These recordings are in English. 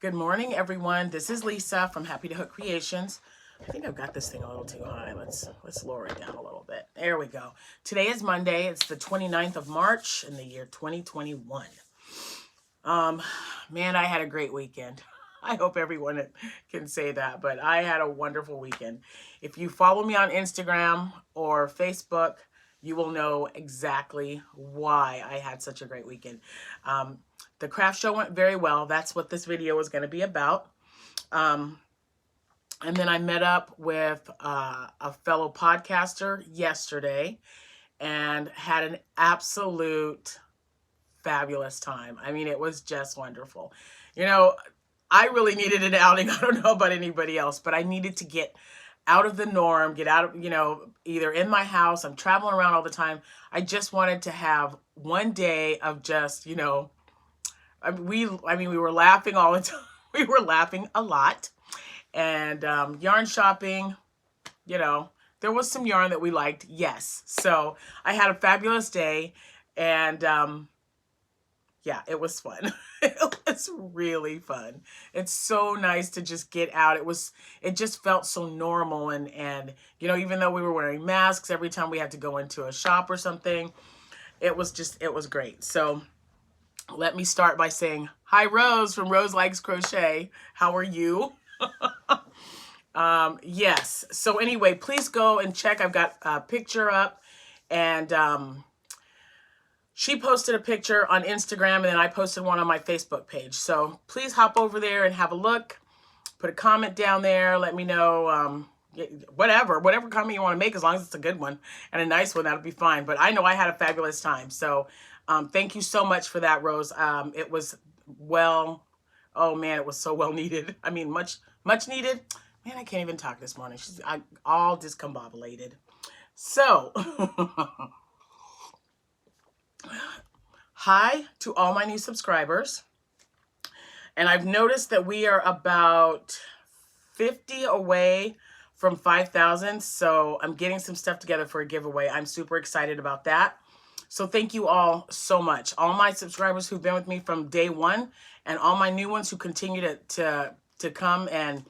Good morning, everyone. This is Lisa from Happytohook Creations. I think I've got this thing a little too high. Let's lower it down a little bit. There we go. Today is Monday. It's the 29th of March in the year 2021. Man, I had a great weekend. I hope everyone can say that, but I had a wonderful weekend. If you follow me on Instagram or Facebook, you will know exactly why I had such a great weekend. The craft show went very well. That's what this video is going to be about. And then I met up with a fellow podcaster yesterday and had an absolute fabulous time. I mean, it was just wonderful. You know, I really needed an outing. I don't know about anybody else, but I needed to get out of the norm, get out of, either in my house. I'm traveling around all the time. I just wanted to have one day of just, we were laughing all the time. We were laughing a lot. And yarn shopping, there was some yarn that we liked, yes. So I had a fabulous day, and yeah, it was fun. It was really fun. It's so nice to just get out. It just felt so normal, and even though we were wearing masks every time we had to go into a shop or something, it was great. So let me start by saying hi, Rose from Rose Likes Crochet. How are you? Yes. So anyway, please go and check. I've got a picture up, and she posted a picture on Instagram, and then I posted one on my Facebook page. So please hop over there and have a look. Put a comment down there. Let me know whatever comment you want to make, as long as it's a good one and a nice one, that'll be fine. But I know I had a fabulous time. So thank you so much for that, Rose. It was oh man, it was so well needed. I mean, much needed. Man, I can't even talk this morning. I'm all discombobulated. So, hi to all my new subscribers. And I've noticed that we are about 50 away from 5,000. So I'm getting some stuff together for a giveaway. I'm super excited about that. So thank you all so much. All my subscribers who've been with me from day one, and all my new ones who continue to come and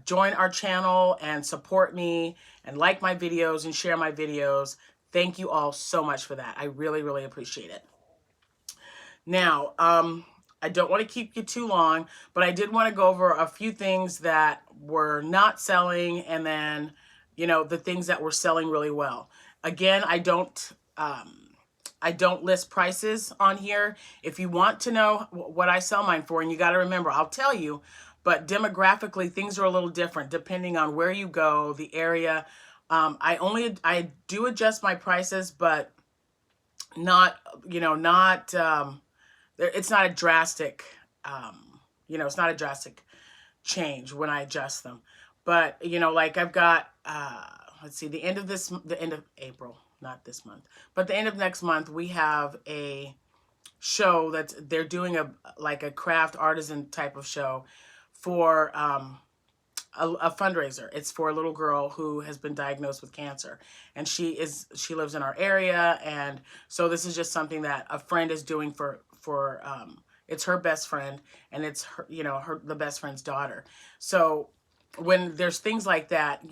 join our channel and support me and like my videos and share my videos. Thank you all so much for that. I really, really appreciate it. Now, I don't want to keep you too long, but I did want to go over a few things that were not selling, and then, the things that were selling really well. Again, I don't list prices on here. If you want to know what I sell mine for, and you got to remember, I'll tell you, but demographically, things are a little different depending on where you go, the area. I do adjust my prices, but not, it's not a drastic, it's not a drastic change when I adjust them. But, like I've got, let's see, the end of April, not this month, but the end of next month, we have a show they're doing a craft artisan type of show for a fundraiser. It's for a little girl who has been diagnosed with cancer, and she lives in our area, and so this is just something that a friend is doing for it's her best friend, and it's her, the best friend's daughter. So when there's things like that,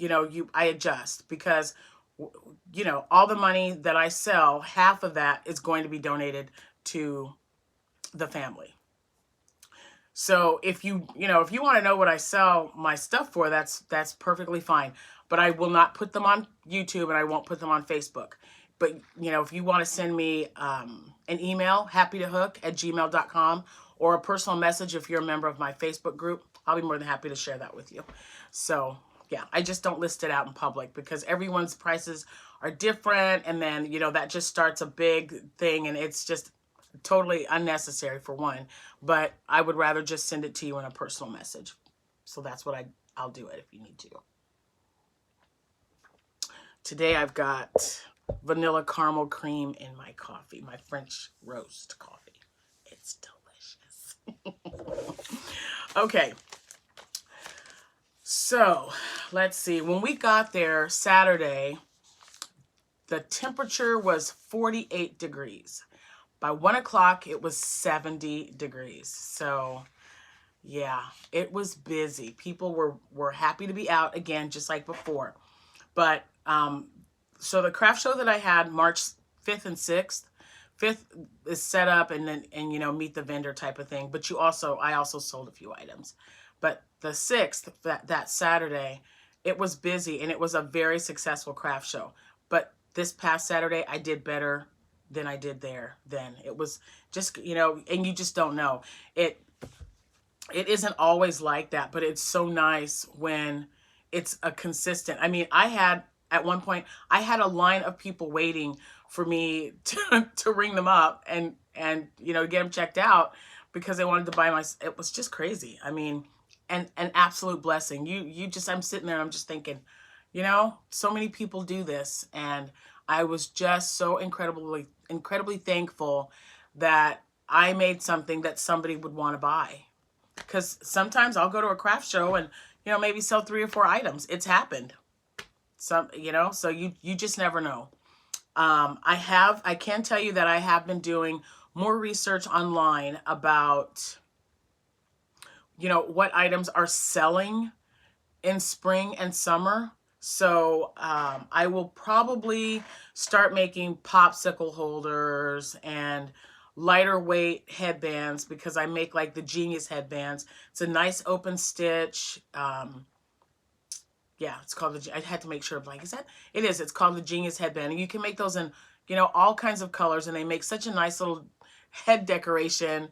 I adjust, because all the money that I sell, half of that is going to be donated to the family. So if you want to know what I sell my stuff for, that's perfectly fine. But I will not put them on YouTube, and I won't put them on Facebook. But, if you want to send me an email, happytohook@gmail.com, or a personal message if you're a member of my Facebook group, I'll be more than happy to share that with you. So, yeah, I just don't list it out in public, because everyone's prices are different. And then, that just starts a big thing, and it's just totally unnecessary, for one. But I would rather just send it to you in a personal message. So that's what I'll do it if you need to. Today I've got vanilla caramel cream in my coffee, my French roast coffee. It's delicious. Okay. So let's see. When we got there Saturday, the temperature was 48 degrees. By 1 o'clock, it was 70 degrees. So Yeah, it was busy. People were happy to be out again, just like before. But so the craft show that I had March 5th and 6th, 5th is set up and then you know, meet the vendor type of thing. But I also sold a few items. But the 6th, that Saturday, it was busy and it was a very successful craft show. But this past Saturday, I did better than I did there then. It was just, you know, and you just don't know. It isn't always like that, but it's so nice when it's a consistent. I mean, at one point, I had a line of people waiting for me to ring them up and you know, get them checked out because they wanted to buy my, it was just crazy. I mean, and an absolute blessing. I'm sitting there, I'm just thinking, you know, so many people do this. And I was just so incredibly thankful that I made something that somebody would want to buy. Because sometimes I'll go to a craft show and, you know, maybe sell 3 or 4 items. It's happened. You know, so you just never know. I can tell you that I have been doing more research online about, you know, what items are selling in spring and summer. So I will probably start making popsicle holders and lighter weight headbands because I make like the Genius headbands. It's a nice open stitch. Yeah, it's called I had to make sure, like, is that? It is. It's called the Genius headband. And you can make those in, you know, all kinds of colors. And they make such a nice little head decoration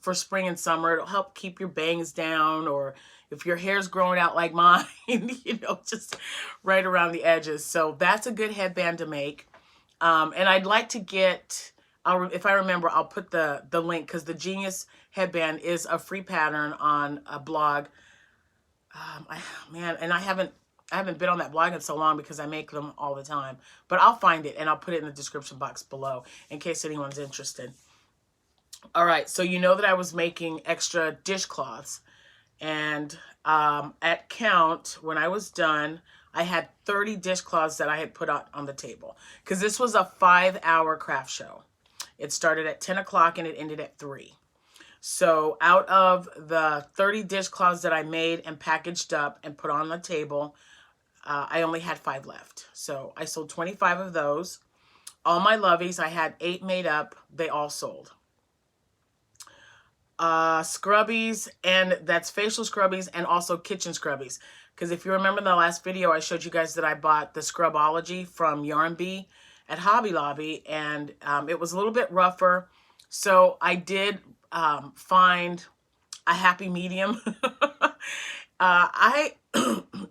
for spring and summer. It'll help keep your bangs down, or if your hair's growing out like mine, you know, just right around the edges. So that's a good headband to make. And I'd like to get, if I remember, I'll put the link, because the Genius headband is a free pattern on a blog. Man, and I haven't been on that blog in so long because I make them all the time. But I'll find it and I'll put it in the description box below in case anyone's interested. All right, so you know that I was making extra dishcloths. And at count, when I was done, I had 30 dishcloths that I had put out on the table. Because this was a 5-hour craft show. It started at 10 o'clock and it ended at 3. So out of the 30 dishcloths that I made and packaged up and put on the table, I only had 5 left. So I sold 25 of those. All my loveys, I had 8 made up. They all sold. Scrubbies, and that's facial scrubbies and also kitchen scrubbies. Because if you remember in the last video, I showed you guys that I bought the Scrubology from Yarn Bee at Hobby Lobby, and it was a little bit rougher. So I did find a happy medium.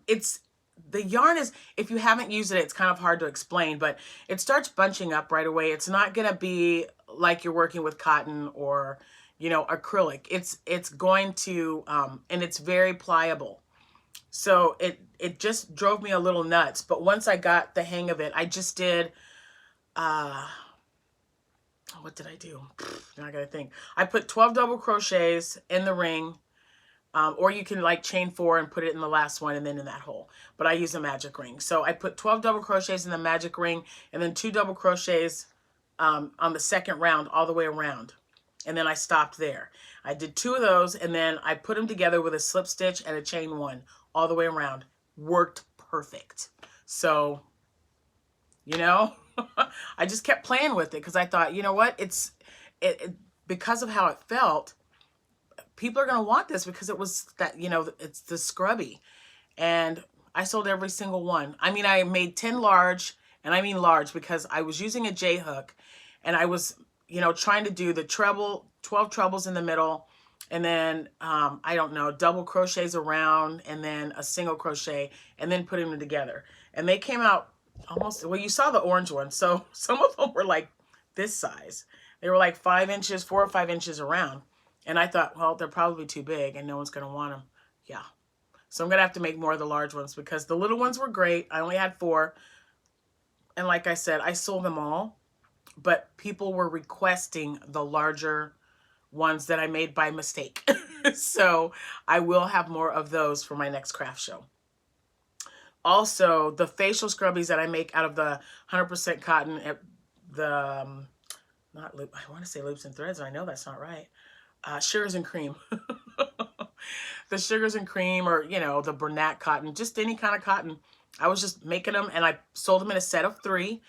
It's, the yarn is, if you haven't used it, it's kind of hard to explain, but it starts bunching up right away. It's not going to be like you're working with cotton or, you know, acrylic. It's going to, and it's very pliable. So it just drove me a little nuts. But once I got the hang of it, I just did, what did I do? Now I gotta think. I put 12 double crochets in the ring, or you can like chain 4 and put it in the last one and then in that hole. But I use a magic ring. So I put 12 double crochets in the magic ring and then 2 double crochets on the second round all the way around. And then I stopped there. I did 2 of those and then I put them together with a slip stitch and a chain 1 all the way around. Worked perfect. So, you know, I just kept playing with it because I thought, you know what, because of how it felt, people are going to want this because it was that, you know, it's the scrubby. And I sold every single one. I mean, I made 10 large, and I mean large because I was using a J hook and I was, you know, trying to do the treble, 12 trebles in the middle, and then, I don't know, double crochets around, and then a single crochet, and then putting them together. And they came out almost, well, you saw the orange one. So some of them were like this size. They were like 5 inches, 4 or 5 inches around. And I thought, well, they're probably too big and no one's going to want them. Yeah. So I'm going to have to make more of the large ones because the little ones were great. I only had 4. And like I said, I sold them all. But people were requesting the larger ones that I made by mistake. So I will have more of those for my next craft show. Also, the facial scrubbies that I make out of the 100% cotton, not loop, I want to say loops and threads, and I know that's not right. Shears and cream. the sugars and cream, or, you know, the Bernat cotton, just any kind of cotton. I was just making them, and I sold them in a set of 3.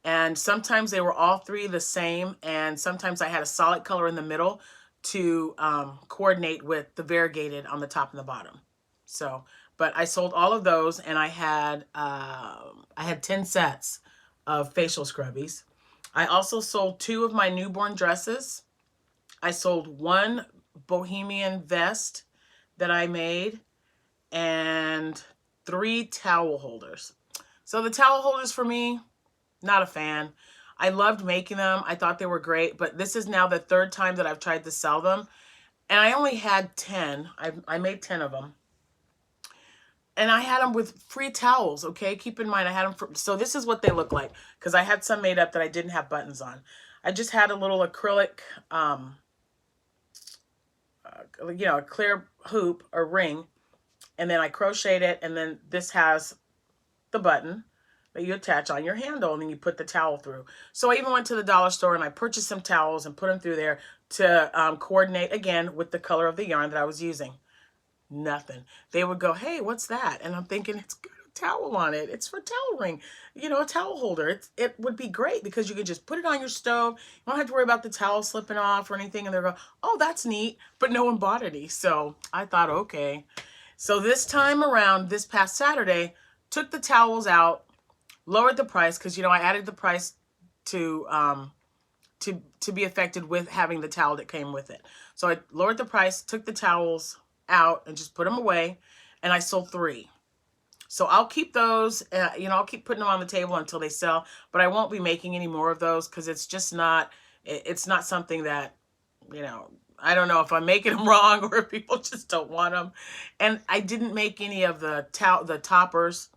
And sometimes they were all 3 the same, and sometimes I had a solid color in the middle to coordinate with the variegated on the top and the bottom. So, but I sold all of those, and I had 10 sets of facial scrubbies. I also sold 2 of my newborn dresses. I sold 1 bohemian vest that I made, and 3 towel holders. So the towel holders for me, not a fan. I loved making them. I thought they were great, but this is now the 3rd time that I've tried to sell them. And I only had 10. I made 10 of them. And I had them with free towels, okay? Keep in mind, I had them for, so this is what they look like, because I had some made up that I didn't have buttons on. I just had a little acrylic, you know, a clear hoop or ring, and then I crocheted it, and then this has the button that you attach on your handle, and then you put the towel through. So I even went to the dollar store and I purchased some towels and put them through there to coordinate, again, with the color of the yarn that I was using. Nothing. They would go, hey, what's that? And I'm thinking, it's got a towel on it. It's for toweling, you know, a towel holder. It would be great because you could just put it on your stove. You don't have to worry about the towel slipping off or anything. And they're going, oh, that's neat. But no one bought any. So I thought, okay. So this time around, this past Saturday, took the towels out, lowered the price because, you know, I added the price to be affected with having the towel that came with it. So I lowered the price, took the towels out and just put them away, and I sold 3. So I'll keep those, you know, I'll keep putting them on the table until they sell, but I won't be making any more of those because it's just not, it's not something that, you know, I don't know if I'm making them wrong or if people just don't want them. And I didn't make any of the toppers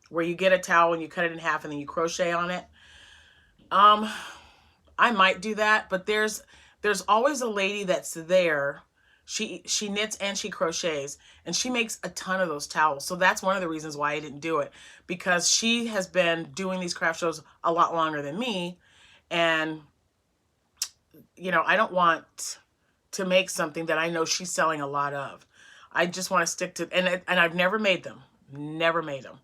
where you get a towel and you cut it in half and then you crochet on it. I might do that, but there's always a lady that's there. She knits and she crochets, and she makes a ton of those towels. So that's one of the reasons why I didn't do it, because she has been doing these craft shows a lot longer than me. And, you know, I don't want to make something that I know she's selling a lot of. I just want to stick to, and I've never made them. Never made them.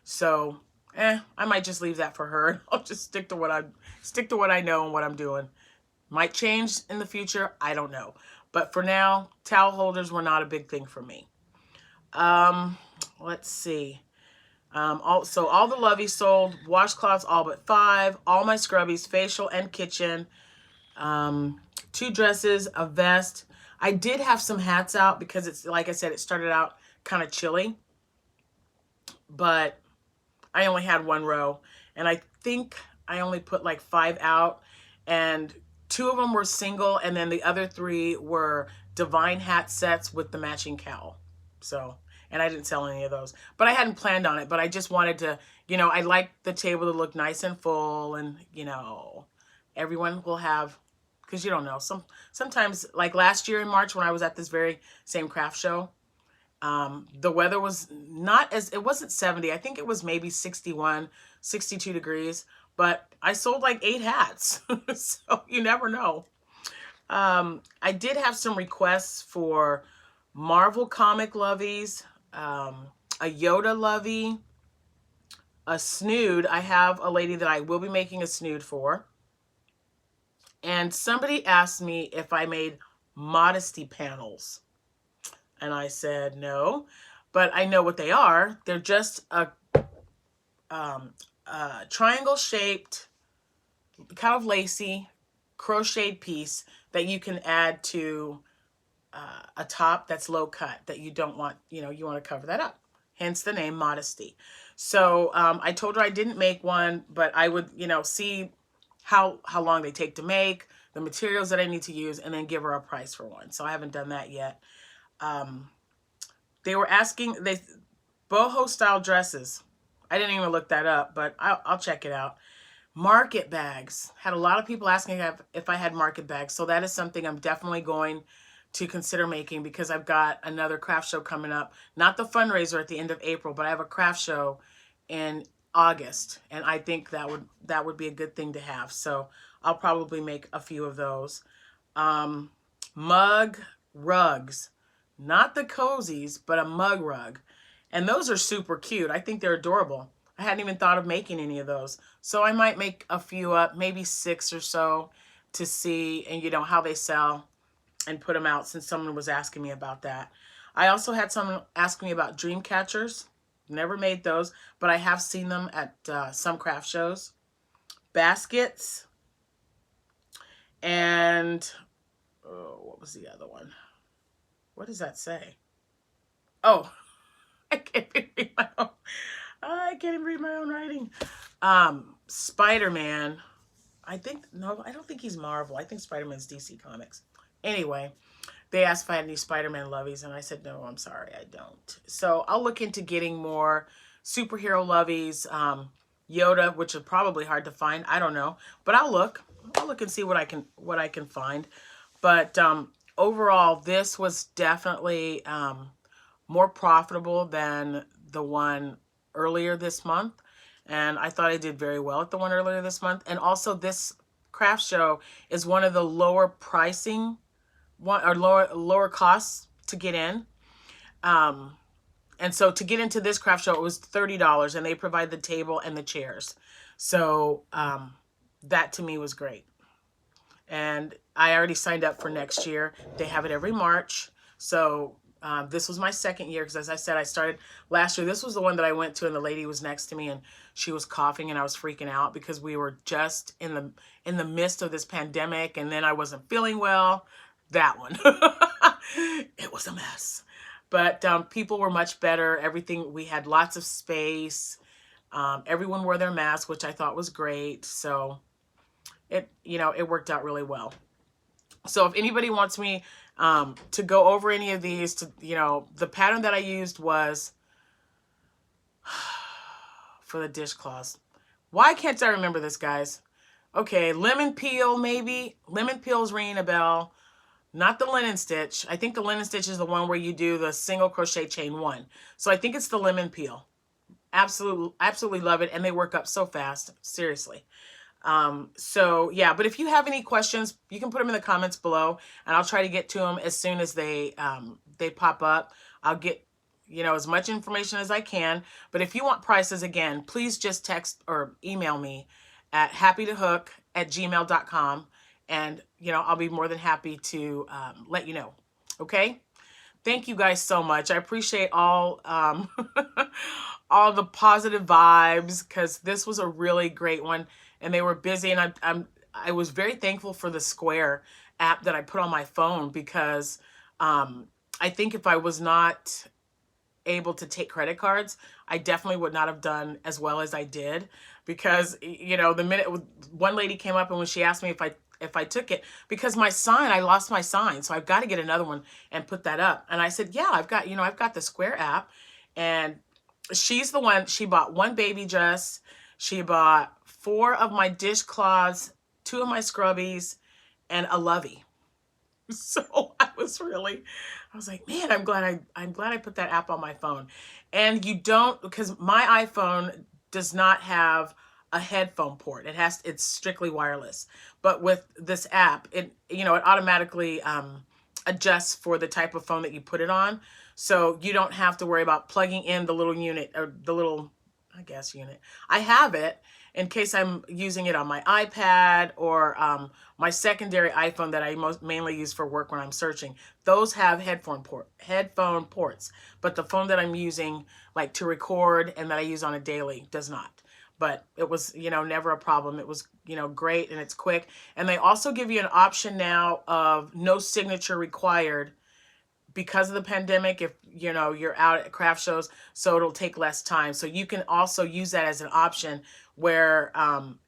So, I might just leave that for her. I'll just stick to what I know and what I'm doing. Might change in the future. I don't know. But for now, towel holders were not a big thing for me. Let's see. So all the loveys sold, washcloths all but 5, all my scrubbies, facial and kitchen, 2 dresses, a vest. I did have some hats out because it's, like I said, it started out kind of chilly. But I only had 1 row, and I think I only put like 5 out, and 2 of them were single, and then the other 3 were divine hat sets with the matching cowl. So, and I didn't sell any of those, but I hadn't planned on it, but I just wanted to, you know, I like the table to look nice and full, and, you know, everyone will have, because you don't know, sometimes, like last year in March when I was at this very same craft show, the weather was it wasn't 70. I think it was maybe 61, 62 degrees, but I sold like 8 hats. So you never know. I did have some requests for Marvel comic loveys, a Yoda lovey, a snood. I have a lady that I will be making a snood for. And somebody asked me if I made modesty panels. And I said no, but I know what they are. They're just a triangle-shaped, kind of lacy, crocheted piece that you can add to a top that's low cut that you don't want, you know, you want to cover that up. Hence the name Modesty. So I told her I didn't make one, but I would, you know, see how long they take to make, the materials that I need to use, and then give her a price for one. So I haven't done that yet. They were asking, boho style dresses. I didn't even look that up, but I'll check it out. Market bags. Had a lot of people asking if I had market bags. So that is something I'm definitely going to consider making, because I've got another craft show coming up. Not the fundraiser at the end of April, but I have a craft show in August, and I think that would be a good thing to have. So I'll probably make a few of those. Mug rugs. not the cozies, but a mug rug. And those are super cute. I think they're adorable. I hadn't even thought of making any of those. So I might make a few up, maybe 6 or so, to see, and you know, how they sell and put them out, since someone was asking me about that. I also had someone ask me about dream catchers. Never made those, but I have seen them at some craft shows. Baskets. And oh, what was the other one? What does that say? Oh, I can't even read my own. I can't even read my own writing. Spider-Man. I think, no, I don't think he's Marvel. I think Spider-Man's DC Comics. Anyway, they asked if I had any Spider-Man loveys, and I said, no, I'm sorry, I don't. So I'll look into getting more superhero loveys. Yoda, which is probably hard to find. I don't know, but I'll look. I'll look and see what I can find. But overall, this was definitely more profitable than the one earlier this month. And I thought I did very well at the one earlier this month. And also, this craft show is one of the lower pricing or lower costs to get in. And so to get into this craft show, it was $30, and they provide the table and the chairs. So that to me was great. And I already signed up for next year. They have it every March. So this was my second year, because as I said, I started last year. This was the one that I went to, and the lady was next to me, and she was coughing, and I was freaking out because we were just in the midst of this pandemic, and then I wasn't feeling well. That one. It was a mess. But people were much better. Everything, we had lots of space. Everyone wore their masks, which I thought was great. So it worked out really well. So if anybody wants me to go over any of these, the pattern that I used was for the dishcloths. Why can't I remember this, guys? Okay, lemon peel, maybe. Lemon peel is ringing a bell. Not the linen stitch. I think the linen stitch is the one where you do the single crochet chain 1. So I think it's the lemon peel. Absolutely love it. And they work up so fast. Seriously. So yeah, but if you have any questions, you can put them in the comments below, and I'll try to get to them as soon as they pop up. I'll get, as much information as I can. But if you want prices, again, please just text or email me at happytohook@gmail.com. And, I'll be more than happy to let you know. Okay? Thank you guys so much. I appreciate all all the positive vibes, because this was a really great one, and they were busy. And I was very thankful for the Square app that I put on my phone, because I think if I was not able to take credit cards, I definitely would not have done as well as I did, because the minute one lady came up, and when she asked me if I took it, because I lost my sign, so I've got to get another one and put that up. And I said, yeah, I've got the Square app. And she's the one, she bought 1 baby dress. She bought 4 of my dishcloths, 2 of my scrubbies, and a lovey. So I was like, man, I'm glad I put that app on my phone. And you don't, because my iPhone does not have a headphone port. It's strictly wireless. But with this app, it automatically adjusts for the type of phone that you put it on. So you don't have to worry about plugging in the little unit, or the little, I guess, unit. I have it in case I'm using it on my iPad, or my secondary iPhone that I mainly use for work when I'm searching. Those have headphone ports, but the phone that I'm using, like to record and that I use on a daily, does not. But it was, never a problem. It was, great, and it's quick. And they also give you an option now of no signature required because of the pandemic, if, you're out at craft shows, so it'll take less time. So you can also use that as an option where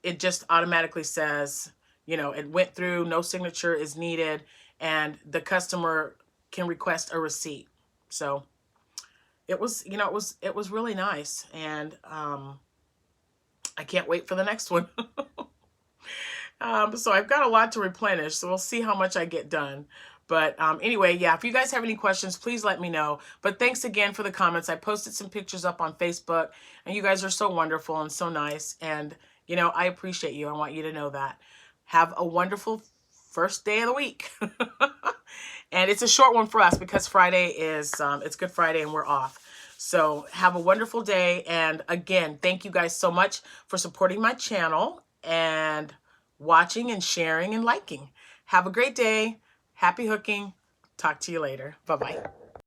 it just automatically says, it went through, no signature is needed, and the customer can request a receipt. So it was, it was really nice. And I can't wait for the next one. So I've got a lot to replenish, so we'll see how much I get done. But anyway, yeah, if you guys have any questions, please let me know. But thanks again for the comments. I posted some pictures up on Facebook, and you guys are so wonderful and so nice. And, I appreciate you. I want you to know that. Have a wonderful first day of the week. And it's a short one for us because Friday is, it's Good Friday and we're off. So have a wonderful day. And again, thank you guys so much for supporting my channel and watching and sharing and liking. Have a great day. Happy hooking. Talk to you later. Bye-bye.